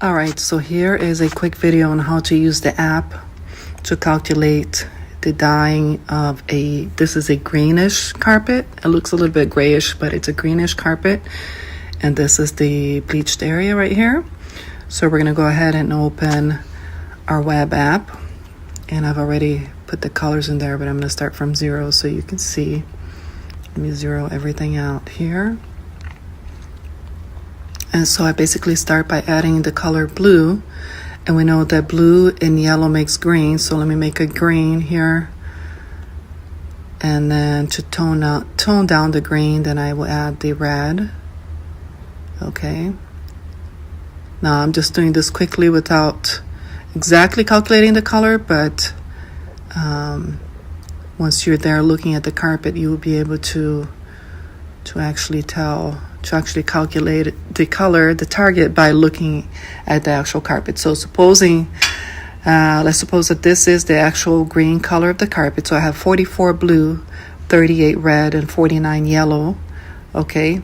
Alright, so here is a quick video on how to use the app to calculate the dyeing of this is a greenish carpet. It looks a little bit grayish, but it's a greenish carpet. And this is the bleached area right here. So we're gonna go ahead and open our web app. And I've already put the colors in there, but I'm gonna start from 0 so you can see. Let me zero everything out here. And so I basically start by adding the color blue, and we know that blue and yellow makes green, so let me make a green here. And then to tone down the green, then I will add the red. Okay. Now I'm just doing this quickly without exactly calculating the color, but once you're there looking at the carpet, you will be able to actually calculate the color, the target, by looking at the actual carpet. So let's suppose that this is the actual green color of the carpet. So I have 44 blue, 38 red, and 49 yellow. Okay.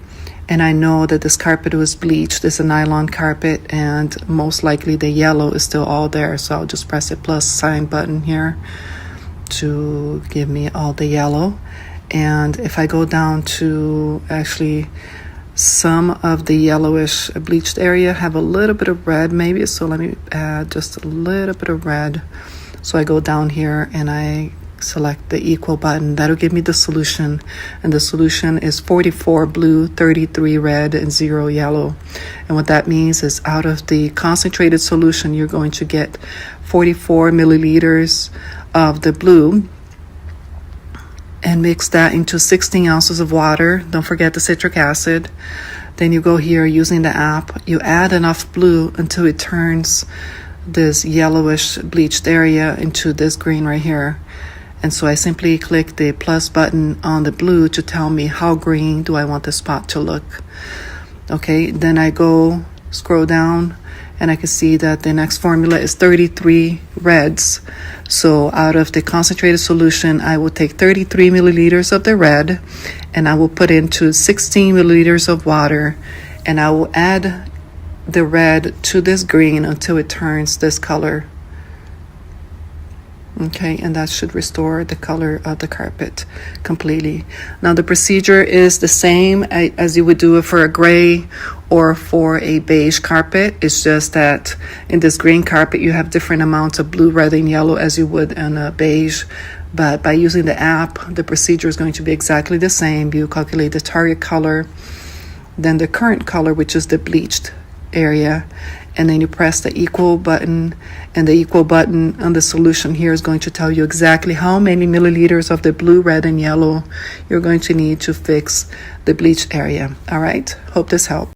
And I know that this carpet was bleached. This is a nylon carpet, and most likely the yellow is still all there. So I'll just press the plus sign button here to give me all the yellow. And if I go down to actually some of the yellowish bleached area have a little bit of red maybe, so let me add just a little bit of red. So I go down here and I select the equal button. That'll give me the solution, and the solution is 44 blue, 33 red, and 0 yellow. And what that means is out of the concentrated solution, you're going to get 44 milliliters of the blue, and mix that into 16 ounces of water. Don't forget the citric acid. Then you go here using the app, you add enough blue until it turns this yellowish bleached area into this green right here. And so I simply click the plus button on the blue to tell me how green do I want the spot to look. Okay, then I go scroll down and I can see that the next formula is 33 reds. So out of the concentrated solution, I will take 33 milliliters of the red, and I will put into 16 milliliters of water, and I will add the red to this green until it turns this color. Okay, and that should restore the color of the carpet completely. Now the procedure is the same as you would do it for a gray or for a beige carpet. It's just that in this green carpet you have different amounts of blue, red, and yellow as you would in a beige. But by using the app, the procedure is going to be exactly the same. You calculate the target color, then the current color, which is the bleached area, and then you press the equal button, and the equal button on the solution here is going to tell you exactly how many milliliters of the blue, red, and yellow you're going to need to fix the bleached area. All right, hope this helped.